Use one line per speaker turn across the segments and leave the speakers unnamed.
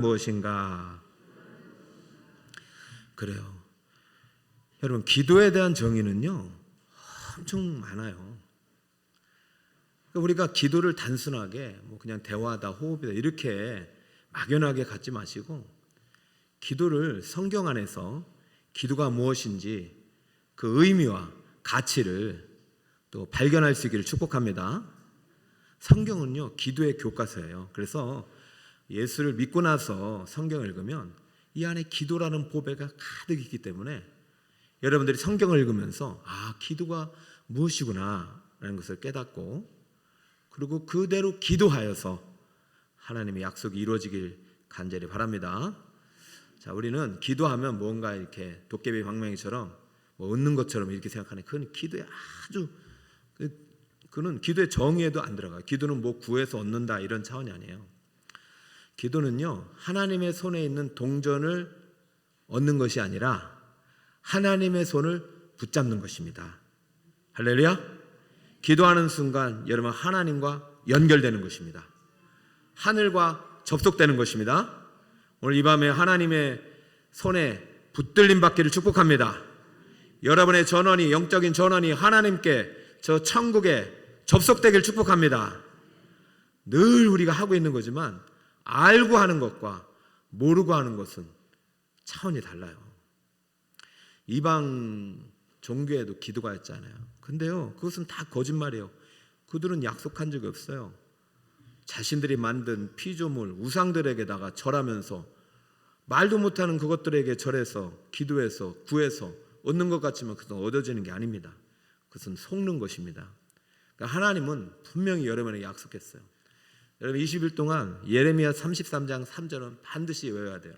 무엇인가? 그래요. 여러분, 기도에 대한 정의는요 엄청 많아요. 우리가 기도를 단순하게 그냥 대화다, 호흡이다 이렇게 막연하게 갖지 마시고, 기도를 성경 안에서 기도가 무엇인지 그 의미와 가치를 또 발견할 수 있기를 축복합니다. 성경은요 기도의 교과서예요. 그래서 예수를 믿고 나서 성경을 읽으면 이 안에 기도라는 보배가 가득 있기 때문에 여러분들이 성경을 읽으면서 기도가 무엇이구나 라는 것을 깨닫고, 그리고 그대로 기도하여서 하나님의 약속이 이루어지길 간절히 바랍니다. 자, 우리는 기도하면 뭔가 이렇게 도깨비 방망이처럼 얻는 것처럼 이렇게 생각하는, 그건 기도에 아주 그는 기도의 정의에도 안 들어가요. 기도는 구해서 얻는다 이런 차원이 아니에요. 기도는요 하나님의 손에 있는 동전을 얻는 것이 아니라 하나님의 손을 붙잡는 것입니다. 할렐루야. 기도하는 순간 여러분 하나님과 연결되는 것입니다. 하늘과 접속되는 것입니다. 오늘 이 밤에 하나님의 손에 붙들림 받기를 축복합니다. 여러분의 전원이, 영적인 전원이 하나님께, 저 천국에 접속되기를 축복합니다. 늘 우리가 하고 있는 거지만 알고 하는 것과 모르고 하는 것은 차원이 달라요. 이방 종교에도 기도가 있잖아요. 근데요 그것은 다 거짓말이에요. 그들은 약속한 적이 없어요. 자신들이 만든 피조물, 우상들에게다가 절하면서 말도 못하는 그것들에게 절해서 기도해서 구해서 얻는 것 같지만 그것은 얻어지는 게 아닙니다. 그것은 속는 것입니다. 그러니까 하나님은 분명히 여러분에게 약속했어요. 여러분 20일 동안 예레미야 33장 3절은 반드시 외워야 돼요.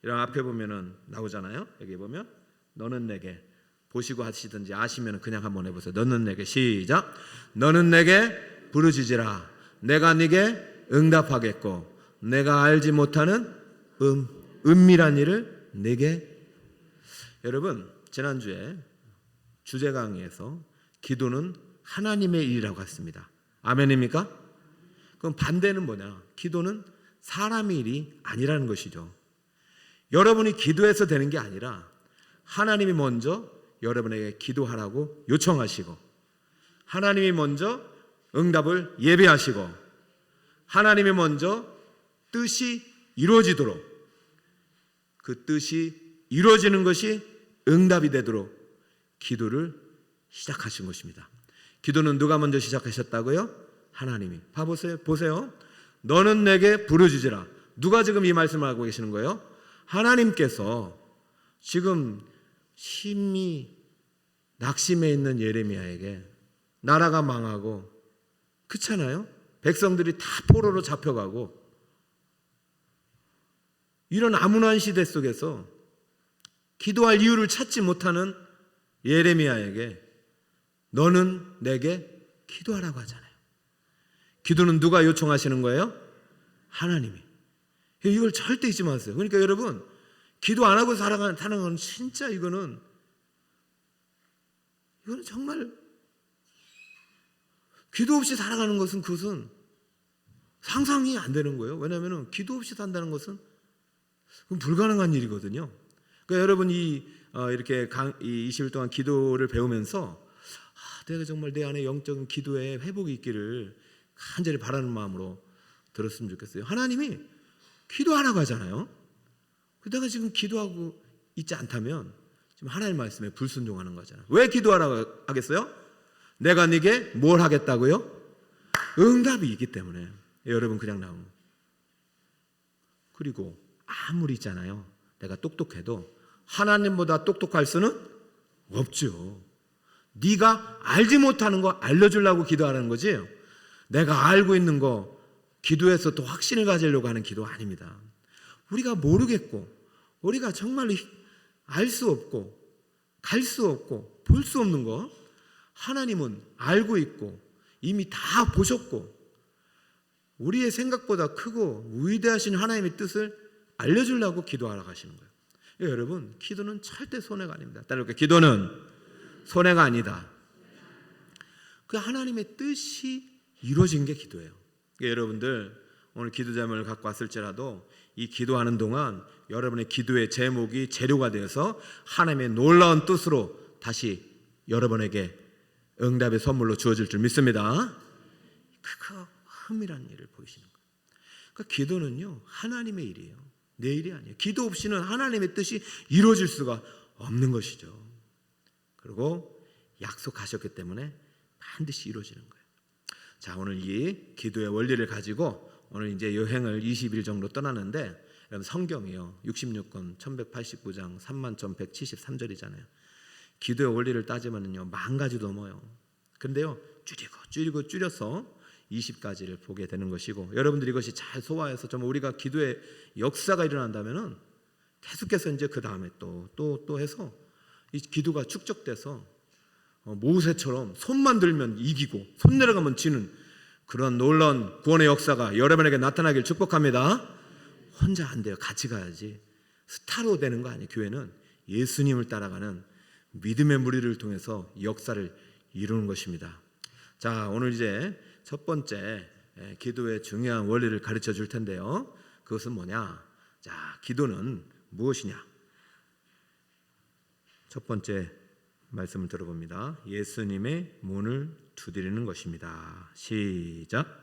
이런 앞에 보면은 나오잖아요. 여기 보면 너는 내게, 보시고 하시든지 아시면 그냥 한번 해보세요. 너는 내게, 시작. 너는 내게 부르짖으라. 내가 네게 응답하겠고 내가 알지 못하는 은밀한 일을 네게. 여러분 지난주에 주제 강의에서 기도는 하나님의 일이라고 했습니다. 아멘입니까? 그럼 반대는 뭐냐? 기도는 사람의 일이 아니라는 것이죠. 여러분이 기도해서 되는 게 아니라 하나님이 먼저 여러분에게 기도하라고 요청하시고, 하나님이 먼저 응답을 예배하시고, 하나님이 먼저 뜻이 이루어지도록, 그 뜻이 이루어지는 것이 응답이 되도록 기도를 시작하신 것입니다. 기도는 누가 먼저 시작하셨다고요? 하나님이. 보세요. 너는 내게 부르짖으라. 누가 지금 이 말씀을 하고 계시는 거예요? 하나님께서 지금 심히 낙심해 있는 예레미야에게, 나라가 망하고 그렇잖아요. 백성들이 다 포로로 잡혀가고 이런 암울한 시대 속에서 기도할 이유를 찾지 못하는 예레미야에게 너는 내게 기도하라고 하잖아요. 기도는 누가 요청하시는 거예요? 하나님이. 이걸 절대 잊지 마세요. 그러니까 여러분 기도 안 하고 살아가는 건 진짜 이거는 정말 기도 없이 살아가는 것은 그것은 상상이 안 되는 거예요. 왜냐하면 기도 없이 산다는 것은 그건 불가능한 일이거든요. 그러니까 여러분 이렇게 이 20일 동안 기도를 배우면서 내가 정말 내 안에 영적인 기도에 회복이 있기를 간절히 바라는 마음으로 들었으면 좋겠어요. 하나님이 기도하라고 하잖아요. 내가 지금 기도하고 있지 않다면 지금 하나님 말씀에 불순종하는 거잖아요. 왜 기도하라고 하겠어요? 내가 네게 뭘 하겠다고요? 응답이 있기 때문에. 여러분 그냥 나온 거. 그리고 아무리 있잖아요, 내가 똑똑해도 하나님보다 똑똑할 수는 없죠. 네가 알지 못하는 거 알려주려고 기도하는 거지, 내가 알고 있는 거 기도해서 또 확신을 가지려고 하는 기도 아닙니다. 우리가 모르겠고 우리가 정말 알 수 없고 갈 수 없고 볼 수 없는 거 하나님은 알고 있고 이미 다 보셨고 우리의 생각보다 크고 위대하신 하나님의 뜻을 알려주려고 기도하라고 하시는 거예요. 여러분 기도는 절대 손해가 아닙니다. 따라서 기도는 손해가 아니다. 그 하나님의 뜻이 이루어진 게 기도예요. 여러분들 오늘 기도 제목을 갖고 왔을지라도 이 기도하는 동안 여러분의 기도의 제목이 재료가 되어서 하나님의 놀라운 뜻으로 다시 여러분에게 응답의 선물로 주어질 줄 믿습니다. 그 은밀한 일을 보이시는 거예요. 그러니까 기도는요, 하나님의 일이에요. 내 일이 아니에요. 기도 없이는 하나님의 뜻이 이루어질 수가 없는 것이죠. 그리고 약속하셨기 때문에 반드시 이루어지는 거예요. 자, 오늘 이 기도의 원리를 가지고 오늘 이제 여행을 20일 정도 떠나는데, 성경이요 66권 1189장 31,173절이잖아요. 기도의 원리를 따지면요 10,000가지 넘어요. 그런데요 줄여서 20가지를 보게 되는 것이고, 여러분들이 이것이 잘 소화해서 좀 우리가 기도의 역사가 일어난다면은 계속해서 이제 그 다음에 또 해서 이 기도가 축적돼서 모세처럼 손만 들면 이기고 손 내려가면 지는 그런 놀라운 구원의 역사가 여러분에게 나타나길 축복합니다. 혼자 안 돼요. 같이 가야지. 스타로 되는 거 아니에요. 교회는 예수님을 따라가는 믿음의 무리를 통해서 역사를 이루는 것입니다. 자, 오늘 이제 첫 번째 기도의 중요한 원리를 가르쳐 줄 텐데요. 그것은 뭐냐? 자, 기도는 무엇이냐? 첫 번째 말씀을 들어봅니다. 예수님의 문을 두드리는 것입니다. 시작.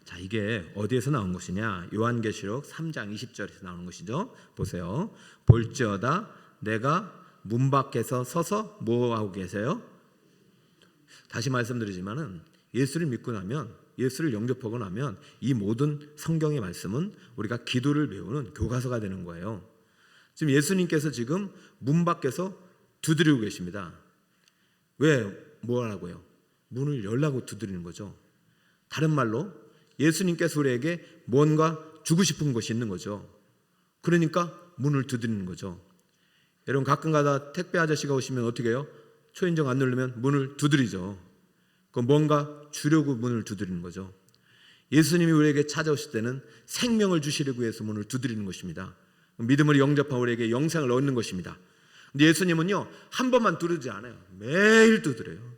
자, 이게 어디에서 나온 것이냐? 요한계시록 3장 20절에서 나오는 것이죠. 보세요. 볼지어다 내가 문 밖에서 서서 뭐하고 계세요? 다시 말씀드리지만은 예수를 믿고 나면, 예수를 영접하고 나면 이 모든 성경의 말씀은 우리가 기도를 배우는 교과서가 되는 거예요. 지금 예수님께서 지금 문 밖에서 두드리고 계십니다. 왜? 뭐라고요? 문을 열라고 두드리는 거죠. 다른 말로 예수님께서 우리에게 뭔가 주고 싶은 것이 있는 거죠. 그러니까 문을 두드리는 거죠. 여러분 가끔가다 택배 아저씨가 오시면 어떻게 해요? 초인종 안 누르면 문을 두드리죠. 그 뭔가 주려고 문을 두드리는 거죠. 예수님이 우리에게 찾아오실 때는 생명을 주시려고 해서 문을 두드리는 것입니다. 믿음을 영접한 우리에게 영생을 얻는 것입니다. 근데 예수님은요 한 번만 두드리지 않아요. 매일 두드려요.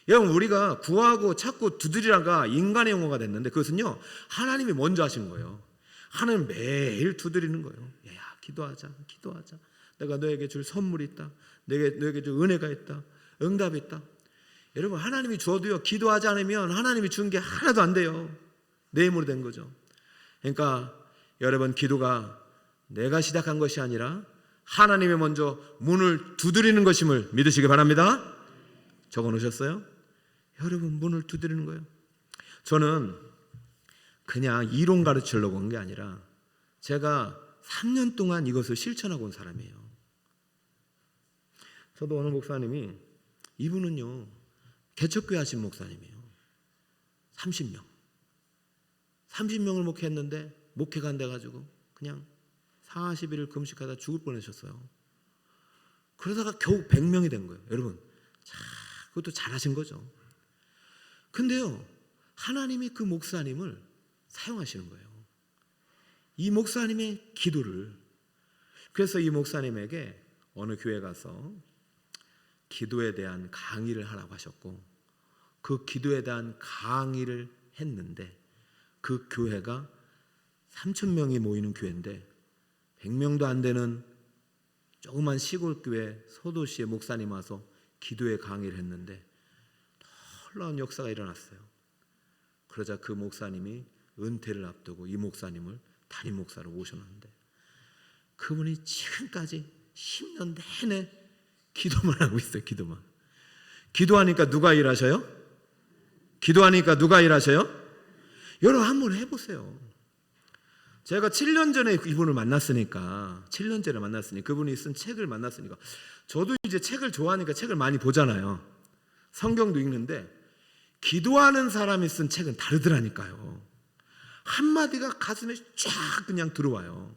여러분 우리가 구하고 찾고 두드리라가 인간의 용어가 됐는데 그것은요 하나님이 먼저 하신 거예요. 하나님 매일 두드리는 거예요. 야, 기도하자. 내가 너에게 줄 선물이 있다. 너에게 줄 은혜가 있다. 응답이 있다. 여러분 하나님이 줘도요 기도하지 않으면 하나님이 준 게 하나도 안 돼요. 내 힘으로 된 거죠. 그러니까 여러분 기도가 내가 시작한 것이 아니라 하나님이 먼저 문을 두드리는 것임을 믿으시기 바랍니다. 적어 놓으셨어요? 여러분 문을 두드리는 거예요. 저는 그냥 이론 가르치려고 온 게 아니라 제가 3년 동안 이것을 실천하고 온 사람이에요. 저도 어느 목사님이, 이분은요 개척교회 하신 목사님이에요. 30명을 목회했는데 목회가 안 돼가지고 그냥 40일을 금식하다 죽을 뻔하셨어요. 그러다가 겨우 100명이 된 거예요. 여러분 그것도 잘하신 거죠. 근데요 하나님이 그 목사님을 사용하시는 거예요. 이 목사님의 기도를. 그래서 이 목사님에게 어느 교회 가서 기도에 대한 강의를 하라고 하셨고, 그 기도에 대한 강의를 했는데 그 교회가 3,000명이 모이는 교회인데 100명도 안 되는 조그만 시골 교회 소도시의 목사님 와서 기도의 강의를 했는데 놀라운 역사가 일어났어요. 그러자 그 목사님이 은퇴를 앞두고 이 목사님을 담임 목사로 모셔놨는데 그분이 지금까지 10년 내내 기도만 하고 있어요. 기도하니까 누가 일하셔요? 여러분 한번 해보세요. 제가 7년 전에 이분을 만났으니까, 7년 전에 만났으니 그분이 쓴 책을 만났으니까 저도 이제 책을 좋아하니까 책을 많이 보잖아요. 성경도 읽는데 기도하는 사람이 쓴 책은 다르더라니까요. 한마디가 가슴에 쫙 그냥 들어와요.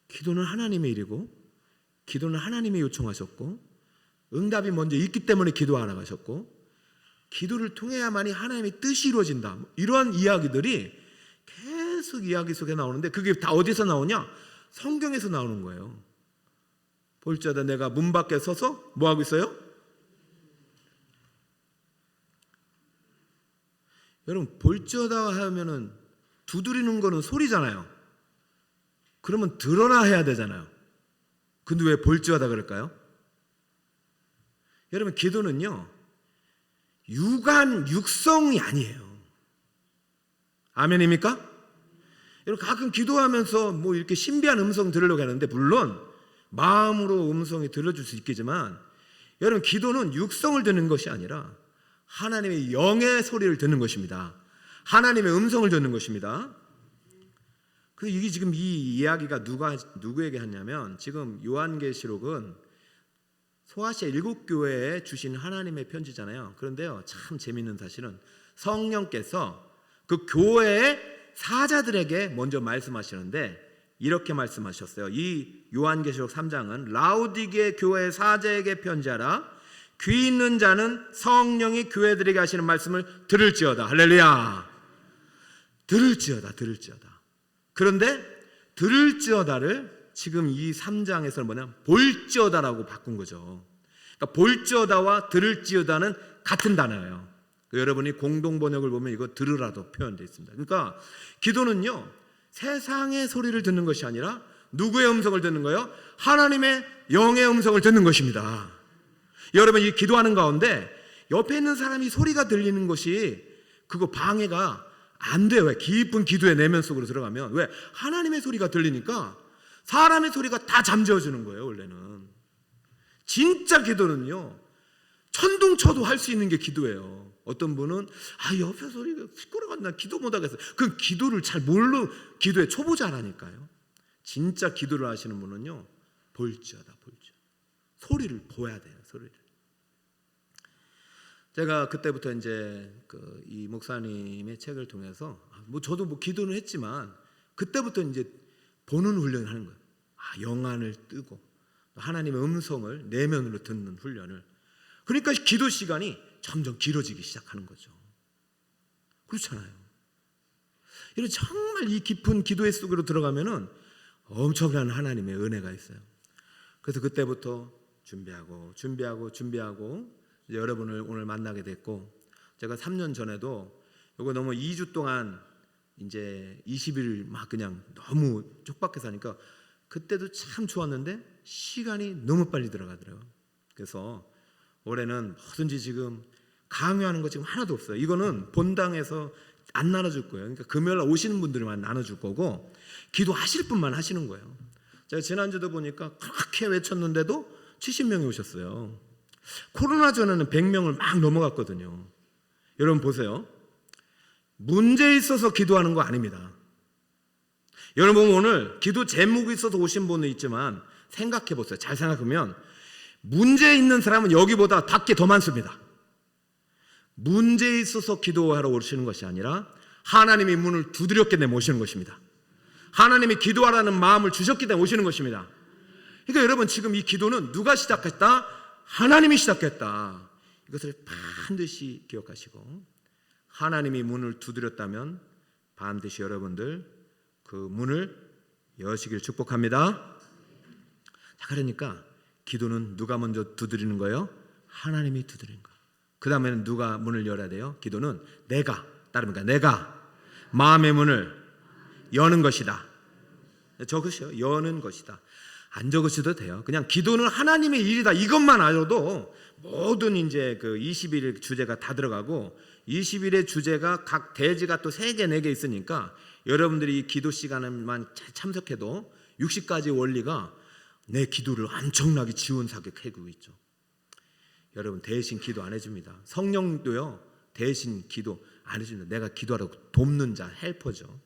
기도는 하나님의 일이고, 기도는 하나님이 요청하셨고, 응답이 먼저 있기 때문에 기도하라고 하셨고, 기도를 통해야만이 하나님의 뜻이 이루어진다. 이러한 이야기들이 계속 이야기 속에 나오는데 그게 다 어디서 나오냐? 성경에서 나오는 거예요. 볼지어다 내가 문 밖에 서서 뭐 하고 있어요? 여러분 볼지어다 하면은 두드리는 거는 소리잖아요. 그러면 들어라 해야 되잖아요. 근데 왜 볼지어다 그럴까요? 여러분 기도는요 육성이 아니에요. 아멘입니까? 여러분 가끔 기도하면서 뭐 이렇게 신비한 음성 들으려고 하는데 물론 마음으로 음성이 들려줄 수 있겠지만 여러분 기도는 육성을 듣는 것이 아니라 하나님의 영의 소리를 듣는 것입니다. 하나님의 음성을 듣는 것입니다. 그 이게 지금 이 이야기가 누구에게 하냐면 지금 요한계시록은 소아시아 7교회에 주신 하나님의 편지잖아요. 그런데요 참 재미있는 사실은 성령께서 그 교회의 사자들에게 먼저 말씀하시는데 이렇게 말씀하셨어요. 이 요한계시록 3장은 라우디게 교회의 사자에게 편지하라. 귀 있는 자는 성령이 교회들에게 하시는 말씀을 들을지어다. 할렐루야. 들을지어다. 그런데 들을지어다를 지금 이 3장에서는 뭐냐 볼지어다라고 바꾼 거죠. 그러니까 볼지어다와 들을지어다는 같은 단어예요. 여러분이 공동번역을 보면 이거 들으라도 표현되어 있습니다. 그러니까 기도는요 세상의 소리를 듣는 것이 아니라 누구의 음성을 듣는 거예요? 하나님의 영의 음성을 듣는 것입니다. 여러분 이 기도하는 가운데 옆에 있는 사람이 소리가 들리는 것이 그거 방해가 안 돼요. 왜? 깊은 기도의 내면 속으로 들어가면 왜? 하나님의 소리가 들리니까 사람의 소리가 다 잠재워주는 거예요. 원래는 진짜 기도는요 천둥쳐도 할 수 있는 게 기도예요. 어떤 분은 옆에 소리가 시끄러워 나 기도 못하겠어. 그 기도를 잘 모르고 기도에 초보자라니까요. 진짜 기도를 하시는 분은요 볼지어다. 소리를 보야 돼요. 소리를. 제가 그때부터 이제 이 목사님의 책을 통해서 저도 뭐 기도는 했지만 그때부터 이제 보는 훈련을 하는 거예요. 영안을 뜨고 하나님의 음성을 내면으로 듣는 훈련을. 그러니까 기도 시간이 점점 길어지기 시작하는 거죠. 그렇잖아요. 이런 정말 이 깊은 기도의 속으로 들어가면은 엄청난 하나님의 은혜가 있어요. 그래서 그때부터 준비하고 이제 여러분을 오늘 만나게 됐고, 제가 3년 전에도 이거 너무 2주 동안 이제 20일 막 그냥 너무 촉박해서 하니까 그때도 참 좋았는데 시간이 너무 빨리 들어가더라고요. 그래서 올해는 뭐든지 지금 강요하는 거 지금 하나도 없어요. 이거는 본당에서 안 나눠줄 거예요. 그러니까 금요일 날 오시는 분들만 나눠줄 거고 기도하실 분만 하시는 거예요. 제가 지난주도 보니까 그렇게 외쳤는데도 70명이 오셨어요. 코로나 전에는 100명을 막 넘어갔거든요. 여러분 보세요. 문제 있어서 기도하는 거 아닙니다. 여러분 오늘 기도 제목이 있어서 오신 분은 있지만 생각해 보세요. 잘 생각하면 문제 있는 사람은 여기보다 밖에 더 많습니다. 문제 있어서 기도하러 오시는 것이 아니라 하나님이 문을 두드렸기 때문에 오시는 것입니다. 하나님이 기도하라는 마음을 주셨기 때문에 오시는 것입니다. 그러니까 여러분 지금 이 기도는 누가 시작했다? 하나님이 시작했다. 이것을 반드시 기억하시고 하나님이 문을 두드렸다면 반드시 여러분들 그 문을 여시길 축복합니다. 자, 그러니까 기도는 누가 먼저 두드리는 거예요? 하나님이 두드리는 거예요. 그 다음에는 누가 문을 열어야 돼요? 기도는 내가 마음의 문을 여는 것이다. 적으세요. 여는 것이다. 안 적으셔도 돼요. 그냥 기도는 하나님의 일이다. 이것만 알아도 모든 이제 그 20일의 주제가 다 들어가고 20일의 주제가 각 대지가 또 3개, 4개 있으니까 여러분들이 이 기도 시간에만 참석해도 60가지 원리가 내 기도를 엄청나게 지원사격해주고 있죠. 여러분 대신 기도 안 해줍니다. 성령도요 대신 기도 안 해줍니다. 내가 기도하라고 돕는 자, 헬퍼죠.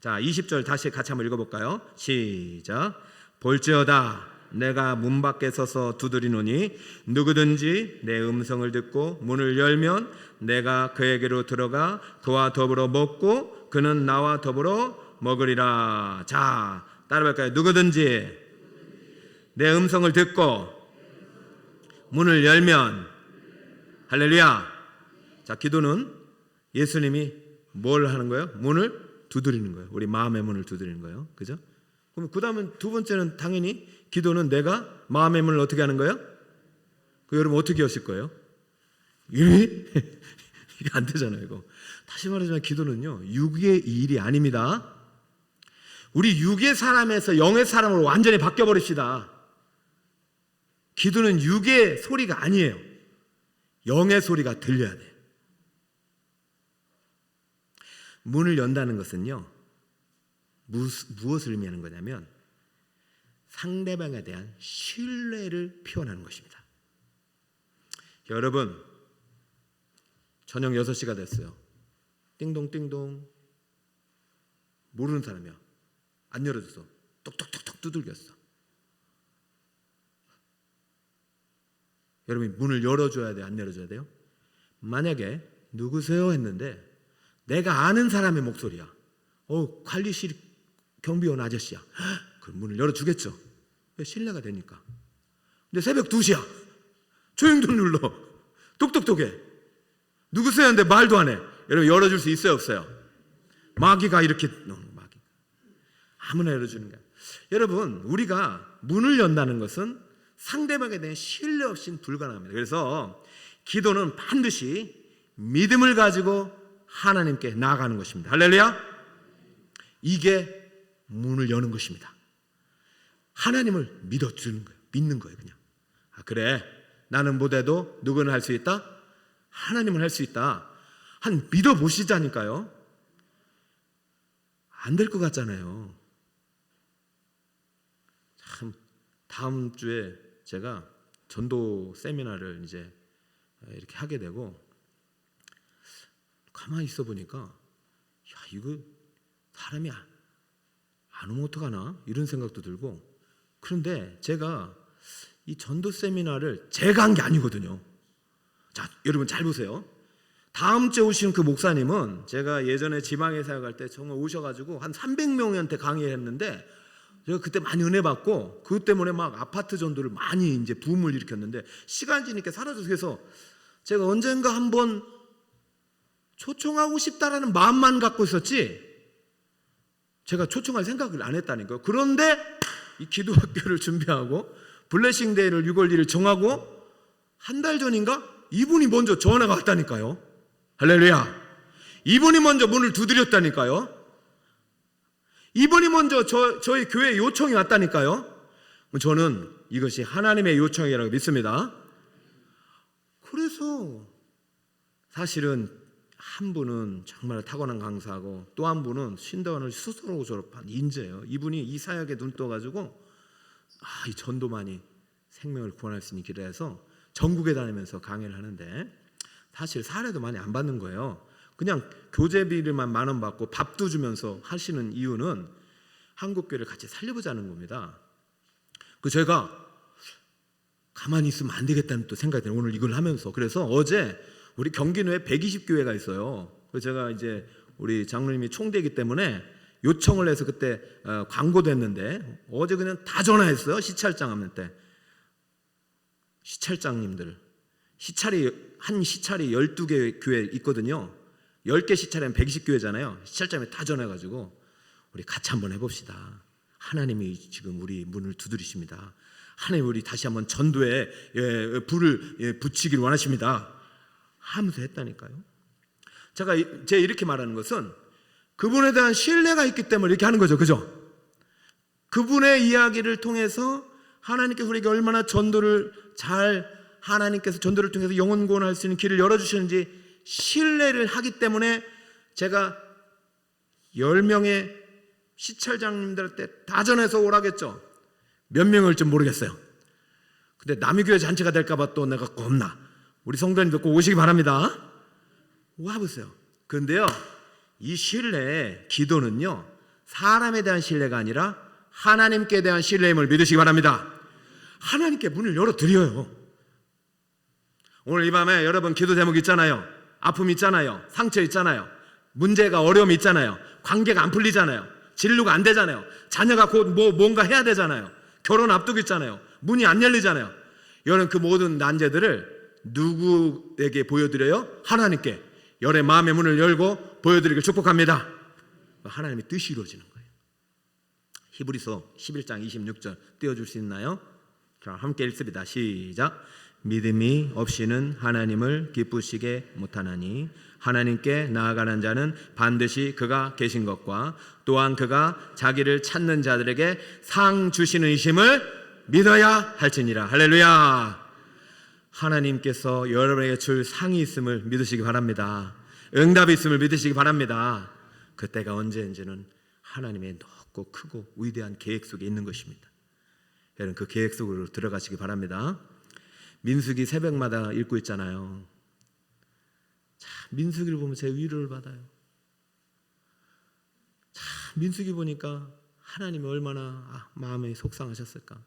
자, 20절 다시 같이 한번 읽어볼까요? 시작. 볼지어다 내가 문 밖에 서서 두드리노니 누구든지 내 음성을 듣고 문을 열면 내가 그에게로 들어가 그와 더불어 먹고 그는 나와 더불어 먹으리라. 자, 따라볼까요? 누구든지 내 음성을 듣고 문을 열면, 할렐루야. 자, 기도는 예수님이 뭘 하는 거예요? 문을 두드리는 거예요. 우리 마음의 문을 두드리는 거예요. 그죠? 그럼 그 다음에 두 번째는 당연히 기도는 내가 마음의 문을 어떻게 하는 거예요? 그 여러분 어떻게 하실 거예요? 이게 안 되잖아요. 이거 다시 말하자면 기도는요, 육의 일이 아닙니다. 우리 육의 사람에서 영의 사람으로 완전히 바뀌어버립시다. 기도는 육의 소리가 아니에요. 영의 소리가 들려야 돼요. 문을 연다는 것은요, 무엇을 의미하는 거냐면 상대방에 대한 신뢰를 표현하는 것입니다. 여러분, 저녁 6시가 됐어요. 띵동띵동. 모르는 사람이야. 안 열어줘서 똑똑똑똑 두들겼어. 여러분, 문을 열어줘야 돼요? 안 열어줘야 돼요? 만약에 누구세요? 했는데 내가 아는 사람의 목소리야. 관리실 경비원 아저씨야. 그럼 문을 열어주겠죠. 신뢰가 되니까. 근데 새벽 2시야. 조용 좀 눌러. 똑똑똑해. 누구세요? 했는데 말도 안 해. 여러분, 열어줄 수 있어요? 없어요? 마귀가 이렇게 마귀. 아무나 열어주는 거야. 여러분, 우리가 문을 연다는 것은 상대방에 대한 신뢰 없이는 불가능합니다. 그래서 기도는 반드시 믿음을 가지고 하나님께 나아가는 것입니다. 할렐루야. 이게 문을 여는 것입니다. 하나님을 믿어주는 거예요. 믿는 거예요. 그냥. 그래, 나는 못해도 누구는 할 수 있다? 하나님은 할 수 있다. 한 믿어보시자니까요. 안 될 것 같잖아요. 참, 다음 주에 제가 전도 세미나를 이제 이렇게 하게 되고, 가만히 있어 보니까 이거 사람이 안 오면 어떡하나 이런 생각도 들고. 그런데 제가 이 전도 세미나를 제가 한 게 아니거든요. 자, 여러분 잘 보세요. 다음 주에 오신 그 목사님은 제가 예전에 지방에 사역할 때 정말 오셔가지고 한 300명한테 강의했는데, 제가 그때 많이 은혜 받고 그 때문에 막 아파트 전도를 많이 이제 붐을 일으켰는데, 시간이 지니까 사라져서, 그래서 제가 언젠가 한번 초청하고 싶다라는 마음만 갖고 있었지 제가 초청할 생각을 안 했다니까요. 그런데 이 기도학교를 준비하고 블레싱 데이를 6월 1일 정하고 한 달 전인가 이분이 먼저 전화가 왔다니까요. 할렐루야. 이분이 먼저 문을 두드렸다니까요. 이분이 먼저 저희 교회에 요청이 왔다니까요. 저는 이것이 하나님의 요청이라고 믿습니다. 그래서 사실은 한 분은 정말 타고난 강사하고 또 한 분은 신대원을 스스로 졸업한 인재예요. 이분이 이 사역에 눈 떠가지고 이 전도만이 생명을 구원할 수 있는 길이라 해서 전국에 다니면서 강의를 하는데, 사실 사례도 많이 안 받는 거예요. 그냥 교재비를만 10,000원 받고 밥도 주면서 하시는 이유는 한국교회를 같이 살려보자는 겁니다. 그 제가 가만히 있으면 안 되겠다는 또 생각이 들어요. 오늘 이걸 하면서. 그래서 어제 우리 경기도에 120교회가 있어요. 그래서 제가 이제 우리 장로님이 총대이기 때문에 요청을 해서 그때 광고도 했는데, 어제 그냥 다 전화했어요. 시찰장 하는 때. 시찰장님들, 한 시찰이 12개 교회 있거든요. 10개 시찰이면 120교회잖아요. 시찰장에 다 전화해가지고 우리 같이 한번 해봅시다. 하나님이 지금 우리 문을 두드리십니다. 하나님, 우리 다시 한번 전도에 불을 붙이길 원하십니다 하면서 했다니까요. 제가 이렇게 말하는 것은 그분에 대한 신뢰가 있기 때문에 이렇게 하는 거죠. 그죠? 그분의 이야기를 통해서 하나님께서 우리에게 얼마나 하나님께서 전도를 통해서 영혼 구원할 수 있는 길을 열어주시는지 신뢰를 하기 때문에 제가 10명의 시찰장님들한테 다 전해서 오라겠죠. 몇 명을 올지 모르겠어요. 근데 남의 교회 잔치가 될까봐 또 내가 겁나. 우리 성도님들 꼭 오시기 바랍니다. 와보세요. 그런데요, 이 신뢰, 기도는요, 사람에 대한 신뢰가 아니라 하나님께 대한 신뢰임을 믿으시기 바랍니다. 하나님께 문을 열어드려요. 오늘 이 밤에 여러분 기도 제목 있잖아요. 아픔 있잖아요. 상처 있잖아요. 문제가 어려움이 있잖아요. 관계가 안 풀리잖아요. 진료가 안 되잖아요. 자녀가 곧 뭔가 해야 되잖아요. 결혼 앞두고 있잖아요. 문이 안 열리잖아요. 여러분, 그 모든 난제들을 누구에게 보여드려요? 하나님께. 열의 마음의 문을 열고 보여드리길 축복합니다. 하나님의 뜻이 이루어지는 거예요. 히브리서 11장 26절 띄워줄 수 있나요? 자, 함께 읽습니다. 시작. 믿음이 없이는 하나님을 기쁘시게 못하나니 하나님께 나아가는 자는 반드시 그가 계신 것과 또한 그가 자기를 찾는 자들에게 상 주시는 이심을 믿어야 할지니라. 할렐루야. 하나님께서 여러분에게 줄 상이 있음을 믿으시기 바랍니다. 응답이 있음을 믿으시기 바랍니다. 그때가 언제인지는 하나님의 높고 크고 위대한 계획 속에 있는 것입니다. 여러분 그 계획 속으로 들어가시기 바랍니다. 민수기 새벽마다 읽고 있잖아요. 자, 민수기를 보면 제 위로를 받아요. 자, 민수기 보니까 하나님이 얼마나 마음이 속상하셨을까.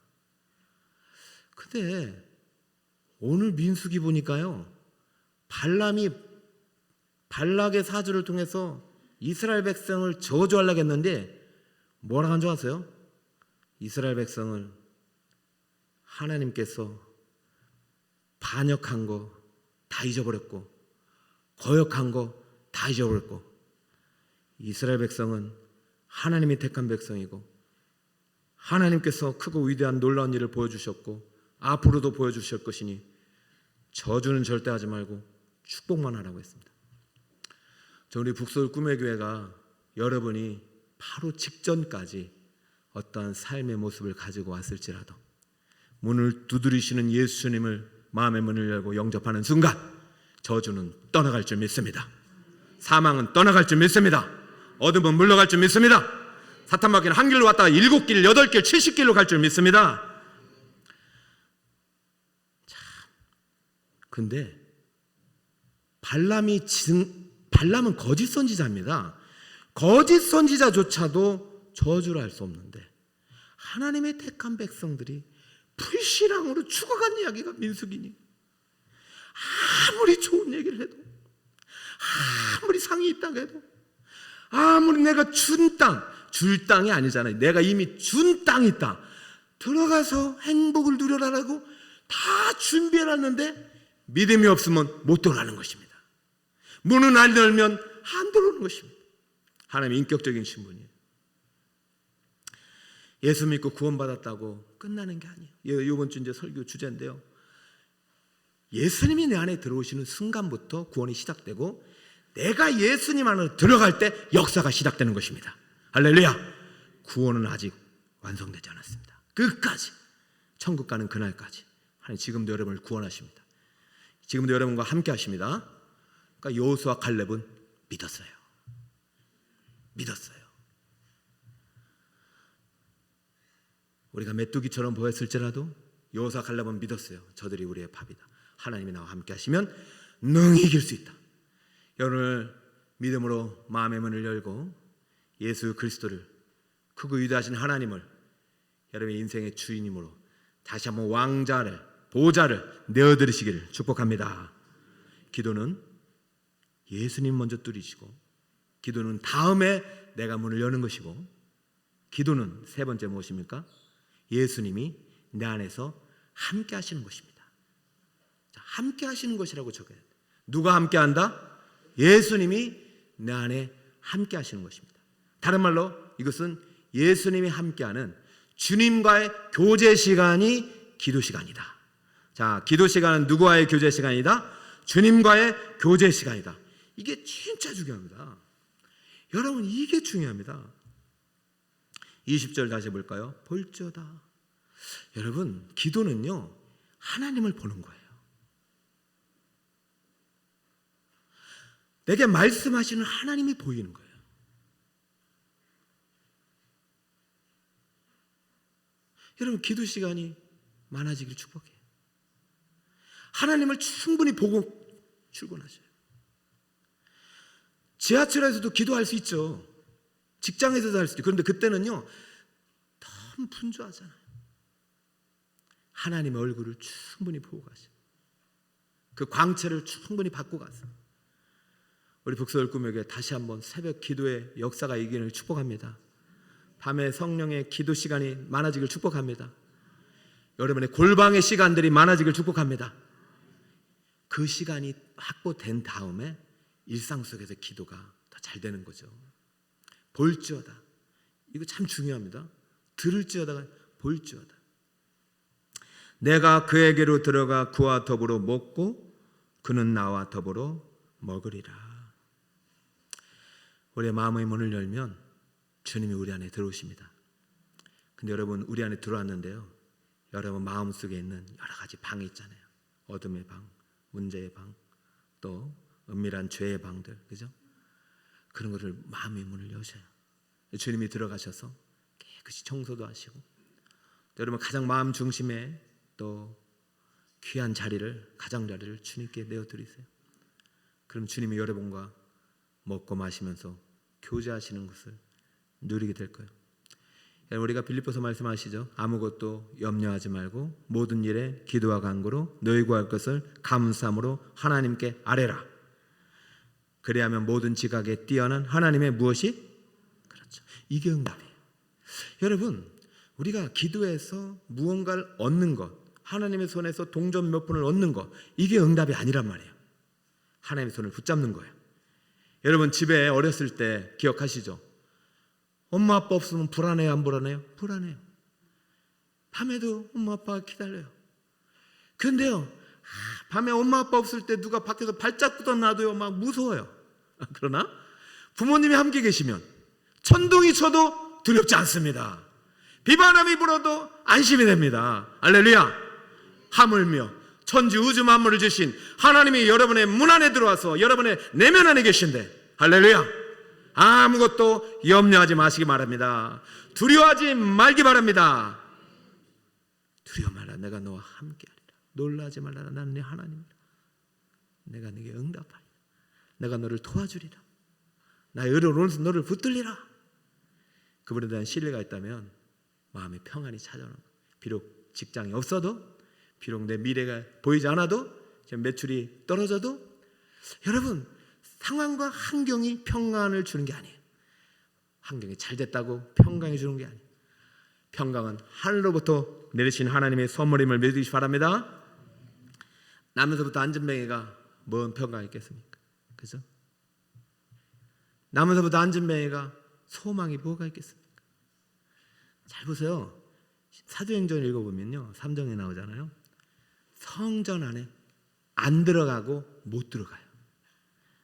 근데 오늘 민수기 보니까요, 발락의 사주를 통해서 이스라엘 백성을 저주하려고 했는데 뭐라고 한 줄 아세요? 이스라엘 백성을 하나님께서 반역한 거 다 잊어버렸고 거역한 거 다 잊어버렸고 이스라엘 백성은 하나님이 택한 백성이고 하나님께서 크고 위대한 놀라운 일을 보여주셨고 앞으로도 보여주실 것이니 저주는 절대 하지 말고 축복만 하라고 했습니다. 저 우리 북서울 꿈의 교회가 여러분이 바로 직전까지 어떠한 삶의 모습을 가지고 왔을지라도 문을 두드리시는 예수님을 마음의 문을 열고 영접하는 순간 저주는 떠나갈 줄 믿습니다. 사망은 떠나갈 줄 믿습니다. 어둠은 물러갈 줄 믿습니다. 사탄 마귀는 한 길로 왔다가 7길, 8길, 70길로 갈 줄 믿습니다. 참, 근데 발람은 거짓 선지자입니다. 거짓 선지자조차도 저주를 할 수 없는데 하나님의 택한 백성들이 불신앙으로 죽어간 이야기가 민수기니 아무리 좋은 얘기를 해도 아무리 상이 있다고 해도 아무리 내가 준 땅, 줄 땅이 아니잖아요. 내가 이미 준 땅이 있다. 들어가서 행복을 누려라라고 다 준비해놨는데 믿음이 없으면 못 들어가는 것입니다. 문은 안 열면 안 들어오는 것입니다. 하나님의 인격적인 신분이에요. 예수 믿고 구원받았다고 끝나는 게 아니에요. 이번 주 이제 설교 주제인데요. 예수님이 내 안에 들어오시는 순간부터 구원이 시작되고 내가 예수님 안으로 들어갈 때 역사가 시작되는 것입니다. 할렐루야. 구원은 아직 완성되지 않았습니다. 끝까지 천국 가는 그날까지 하나님 지금도 여러분을 구원하십니다. 지금도 여러분과 함께 하십니다. 그러니까 여호수아 갈렙은 믿었어요. 우리가 메뚜기처럼 보였을지라도 여호수아 갈렙은 믿었어요. 저들이 우리의 밥이다. 하나님이 나와 함께 하시면 능히 이길 수 있다. 오늘 믿음으로 마음의 문을 열고 예수 그리스도를 크고 위대하신 하나님을 여러분의 인생의 주인님으로 다시 한번 왕자를 보좌를 내어드리시기를 축복합니다. 기도는 예수님 먼저 뚫으시고 기도는 다음에 내가 문을 여는 것이고 기도는 세 번째 무엇입니까? 예수님이 내 안에서 함께 하시는 것입니다. 자, 함께 하시는 것이라고 적어야 돼요. 누가 함께 한다? 예수님이 내 안에 함께 하시는 것입니다. 다른 말로 이것은 예수님이 함께하는 주님과의 교제 시간이 기도 시간이다. 자, 기도 시간은 누구와의 교제 시간이다? 주님과의 교제 시간이다. 이게 진짜 중요합니다. 여러분 이게 중요합니다. 20절 다시 볼까요? 볼지어다. 여러분 기도는요 하나님을 보는 거예요. 내게 말씀하시는 하나님이 보이는 거예요. 여러분 기도 시간이 많아지길 축복해요. 하나님을 충분히 보고 출근하셔요. 지하철에서도 기도할 수 있죠. 직장에서도 할 수 있죠. 그런데 그때는요 너무 분주하잖아요. 하나님의 얼굴을 충분히 보고 가세요. 그 광채를 충분히 받고 가세요. 우리 북서울 꿈에게 다시 한번 새벽 기도의 역사가 이기를 축복합니다. 밤에 성령의 기도 시간이 많아지길 축복합니다. 여러분의 골방의 시간들이 많아지길 축복합니다. 그 시간이 확보된 다음에 일상 속에서 기도가 더 잘 되는 거죠. 볼지어다. 이거 참 중요합니다. 들을지어다가 볼지어다. 내가 그에게로 들어가 그와 더불어 먹고 그는 나와 더불어 먹으리라. 우리의 마음의 문을 열면 주님이 우리 안에 들어오십니다. 근데 여러분, 우리 안에 들어왔는데요, 여러분 마음속에 있는 여러 가지 방이 있잖아요. 어둠의 방, 문제의 방, 또 은밀한 죄의 방들, 그죠? 그런 것을 마음의 문을 여셔요. 주님이 들어가셔서 깨끗이 청소도 하시고, 또 여러분 가장 마음 중심에 또 귀한 자리를, 가장자리를 주님께 내어드리세요. 그럼 주님이 여러분과 먹고 마시면서 교제하시는 것을 누리게 될 거예요. 우리가 빌립보서 말씀하시죠. 아무것도 염려하지 말고 모든 일에 기도와 간구로 너희 구할 것을 감사함으로 하나님께 아뢰라. 그래야면 모든 지각에 뛰어난 하나님의 무엇이? 그렇죠. 이게 응답이에요. 여러분, 우리가 기도해서 무언가를 얻는 것, 하나님의 손에서 동전 몇 푼을 얻는 것, 이게 응답이 아니란 말이에요. 하나님의 손을 붙잡는 거예요. 여러분 집에 어렸을 때 기억하시죠? 엄마 아빠 없으면 불안해요, 안 불안해요? 불안해요. 밤에도 엄마 아빠가 기다려요. 그런데요, 밤에 엄마 아빠 없을 때 누가 밖에서 발자국도 놔도요 막 무서워요. 그러나 부모님이 함께 계시면 천둥이 쳐도 두렵지 않습니다. 비바람이 불어도 안심이 됩니다. 할렐루야. 하물며 천지 우주 만물을 주신 하나님이 여러분의 문 안에 들어와서 여러분의 내면 안에 계신데, 할렐루야, 아무것도 염려하지 마시기 바랍니다. 두려워하지 말기 바랍니다. 두려워 말라, 내가 너와 함께하리라. 놀라지 말라, 나는 네 하나님이라. 내가 네게 응답하리라. 내가 너를 도와주리라. 나의 의로 너를 붙들리라. 그분에 대한 신뢰가 있다면 마음의 평안이 찾아오는 거예요. 비록 직장이 없어도, 비록 내 미래가 보이지 않아도, 지금 매출이 떨어져도, 여러분 상황과 환경이 평안을 주는 게 아니에요. 환경이 잘 됐다고 평강이 주는 게 아니에요. 평강은 하늘로부터 내리신 하나님의 선물임을 믿으시기 바랍니다. 나면서부터 안전뱅이가 뭔 평강이 있겠습니까? 그죠? 나면서부터 안전뱅이가 소망이 뭐가 있겠습니까? 잘 보세요. 사도행전 읽어보면요, 3장에 나오잖아요. 성전 안에 안 들어가고 못 들어가요.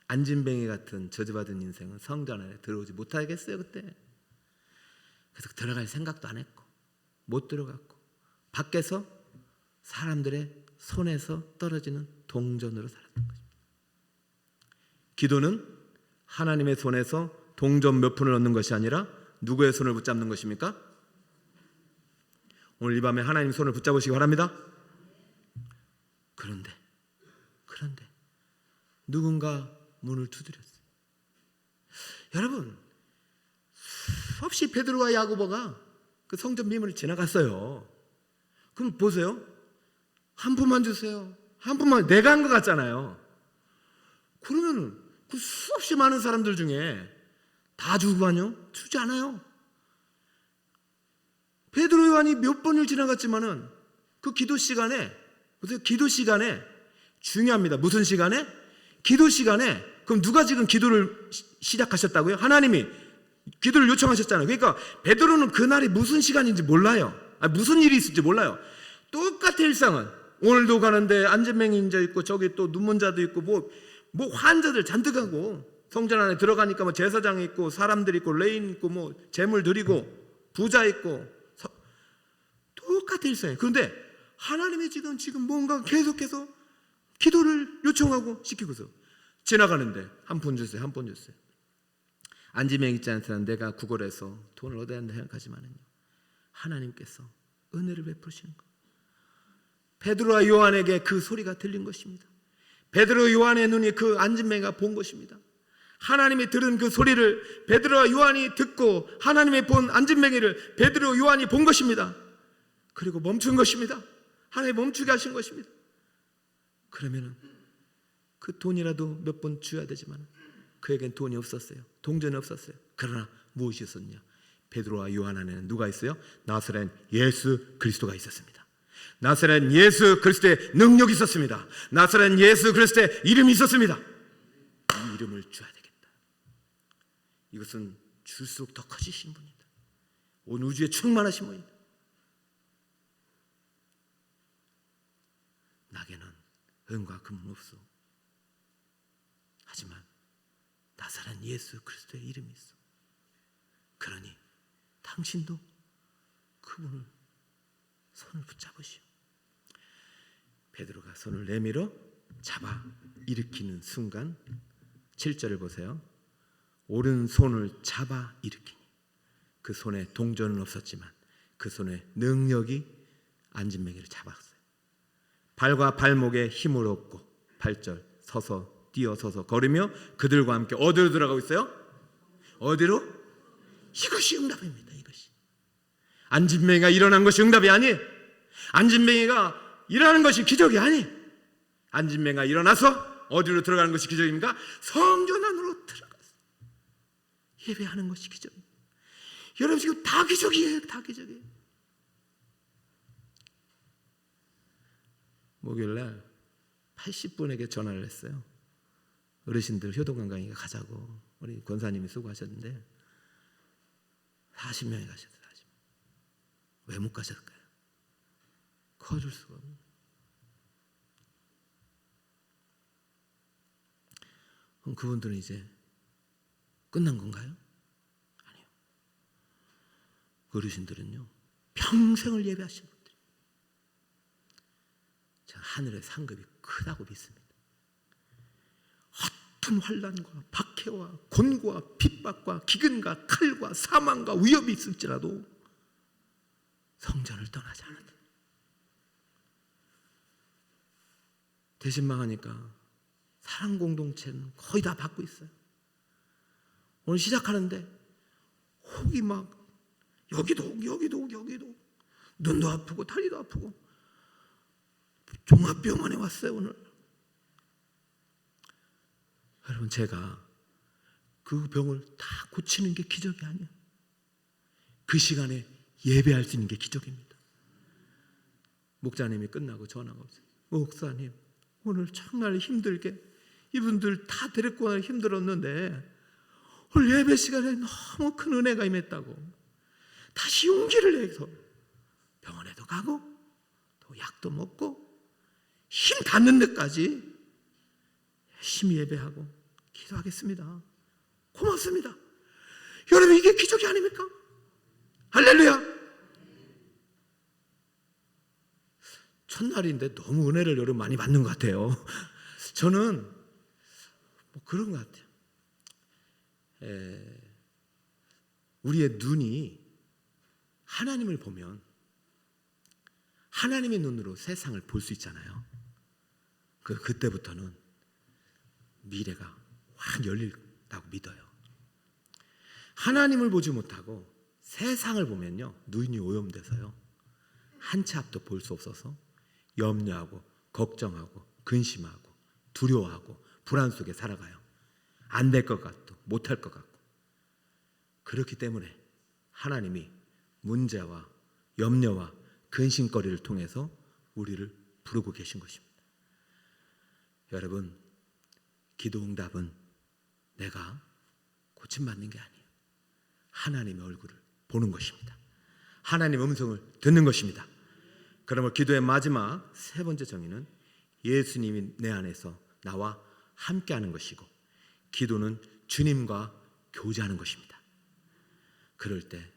안진뱅이 같은 저주받은 인생은 성전 안에 들어오지 못하겠어요 그때. 그래서 들어갈 생각도 안 했고 못 들어갔고, 밖에서 사람들의 손에서 떨어지는 동전으로 살았던 것입니다. 기도는 하나님의 손에서 동전 몇 푼을 얻는 것이 아니라 누구의 손을 붙잡는 것입니까? 오늘 이 밤에 하나님 손을 붙잡으시기 바랍니다. 그런데 누군가 문을 두드렸어요. 여러분, 수없이 베드로와 야고보가 그 성전 미문을 지나갔어요. 그럼 보세요. 한 푼만 주세요. 한 푼만, 내가 한 것 같잖아요. 그러면은 그 수없이 많은 사람들 중에 다 주고 가뇨? 주지 않아요. 베드로 요한이 몇 번을 지나갔지만은 그 기도 시간에, 보세요, 기도 시간에 중요합니다. 무슨 시간에? 기도 시간에. 그럼 누가 지금 기도를 시작하셨다고요? 하나님이 기도를 요청하셨잖아요. 그러니까 베드로는 그날이 무슨 시간인지 몰라요. 무슨 일이 있을지 몰라요. 똑같은 일상은 오늘도 가는데 안진뱅이 인자 있고 저기 또 눈먼 자도 있고 뭐 환자들 잔뜩 하고, 성전 안에 들어가니까 뭐 제사장이 있고 사람들 있고 레인 있고 뭐 재물 드리고 부자 있고 똑같은 일상이에요. 그런데 하나님이 지금 뭔가 계속해서 기도를 요청하고 시키고서 지나가는데 한 푼 주세요, 한 푼 주세요. 안지명 있지 않은 사람 내가 구걸해서 돈을 얻어야 한다 생각하지만은요, 하나님께서 은혜를 베푸시는 거예요. 베드로와 요한에게 그 소리가 들린 것입니다. 베드로 요한의 눈이 그 안진뱅이가 본 것입니다. 하나님이 들은 그 소리를 베드로와 요한이 듣고 하나님이 본 안진뱅이를 베드로 요한이 본 것입니다. 그리고 멈춘 것입니다. 하나님이 멈추게 하신 것입니다. 그러면은 그 돈이라도 몇 번 줘야 되지만 그에겐 돈이 없었어요. 동전이 없었어요. 그러나 무엇이 있었냐? 베드로와 요한 안에는 누가 있어요? 나사렛 예수 그리스도가 있었습니다. 나사렛 예수 그리스도의 능력이 있었습니다. 나사렛 예수 그리스도의 이름이 있었습니다. 이 이름을 줘야 되겠다. 이것은 줄수록 더 커지신 분이다. 온 우주에 충만하신 분이다. 은과 금은 없어. 하지만 나사렛 예수 그리스도의 이름이 있어. 그러니 당신도 그분을 손을 붙잡으시오. 베드로가 손을 내밀어 잡아 일으키는 순간 7절을 보세요. 오른손을 잡아 일으키니 그 손에 동전은 없었지만 그 손에 능력이 안진뱅이를 잡았어요. 발과 발목에 힘을 얻고 8절 서서 뛰어서서 걸으며 그들과 함께 어디로 들어가고 있어요? 어디로? 이것이 응답입니다. 이것이 안진뱅이가 일어난 것이 응답이 아니에요. 안진뱅이가 일어나는 것이 기적이 아니에요. 안진뱅이가 일어나서 어디로 들어가는 것이 기적입니까? 성전 안으로 들어가서 예배하는 것이 기적입니다. 여러분 지금 다 기적이에요. 다 기적이에요. 목요일날 80분에게 전화를 했어요. 어르신들 효도관 강의가 가자고 우리 권사님이 수고하셨는데 40명이 가셨어요. 40명. 왜 못 가셨을까요? 거줄 수가 없는. 그럼 그분들은 이제 끝난 건가요? 아니요. 그 어르신들은요 평생을 예배하신 분들. 저는 하늘의 상급이 크다고 믿습니다. 어떤 환난과 박해와 곤고와 핍박과 기근과 칼과 사망과 위협이 있을지라도 성전을 떠나지 않았다. 대신 망하니까 사랑 공동체는 거의 다 받고 있어요. 오늘 시작하는데 혹이 막 여기도 혹 눈도 아프고 다리도 아프고 종합병원에 왔어요. 오늘 여러분 제가 그 병을 다 고치는 게 기적이 아니에요. 그 시간에 예배할 수 있는 게 기적입니다. 목자님이 끝나고 전화가 왔어요. 목사님 오늘 정말 힘들게 이분들 다 데리고 가기 힘들었는데 오늘 예배 시간에 너무 큰 은혜가 임했다고 다시 용기를 내서 병원에도 가고 또 약도 먹고 힘 닿는 데까지 열심히 예배하고 기도하겠습니다. 고맙습니다. 여러분 이게 기적이 아닙니까? 할렐루야. 첫날인데 너무 은혜를 여러분 많이 받는 것 같아요. 저는 뭐 그런 것 같아요. 우리의 눈이 하나님을 보면 하나님의 눈으로 세상을 볼 수 있잖아요. 그때부터는 미래가 확 열린다고 믿어요. 하나님을 보지 못하고 세상을 보면요 눈이 오염돼서요 한 치 앞도 볼 수 없어서 염려하고 걱정하고 근심하고 두려워하고 불안 속에 살아가요. 안 될 것 같고 못할 것 같고. 그렇기 때문에 하나님이 문제와 염려와 근심거리를 통해서 우리를 부르고 계신 것입니다. 여러분 기도응답은 내가 고침받는 게 아니에요. 하나님의 얼굴을 보는 것입니다. 하나님의 음성을 듣는 것입니다. 그러면 기도의 마지막 세 번째 정의는 예수님이 내 안에서 나와 함께하는 것이고 기도는 주님과 교제하는 것입니다. 그럴 때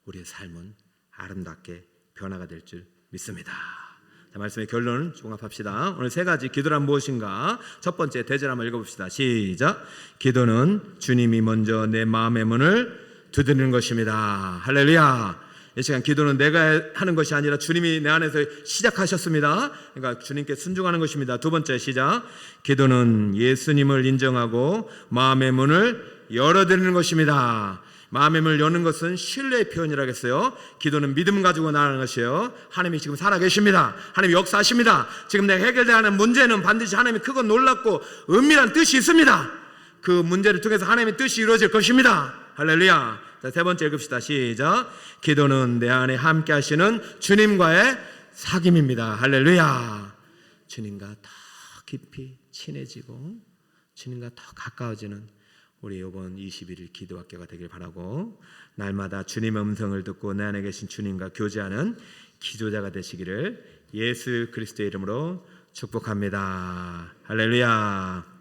우리의 삶은 아름답게 변화가 될 줄 믿습니다. 자, 말씀의 결론을 종합합시다. 오늘 세 가지 기도란 무엇인가? 첫 번째 대절 한번 읽어봅시다. 시작. 기도는 주님이 먼저 내 마음의 문을 두드리는 것입니다. 할렐루야. 이 시간 기도는 내가 하는 것이 아니라 주님이 내 안에서 시작하셨습니다. 그러니까 주님께 순종하는 것입니다. 두 번째 시작. 기도는 예수님을 인정하고 마음의 문을 열어드리는 것입니다. 마음의 문을 여는 것은 신뢰의 표현이라겠어요. 기도는 믿음 가지고 나가는 것이에요. 하나님이 지금 살아계십니다. 하나님이 역사하십니다. 지금 내가 해결돼야 하는 문제는 반드시 하나님이 크고 놀랍고 은밀한 뜻이 있습니다. 그 문제를 통해서 하나님의 뜻이 이루어질 것입니다. 할렐루야. 자, 세 번째 읽읍시다. 시작. 기도는 내 안에 함께 하시는 주님과의 사귐입니다. 할렐루야. 주님과 더 깊이 친해지고 주님과 더 가까워지는 우리 이번 21일 기도학교가 되길 바라고 날마다 주님의 음성을 듣고 내 안에 계신 주님과 교제하는 기도자가 되시기를 예수 그리스도의 이름으로 축복합니다. 할렐루야.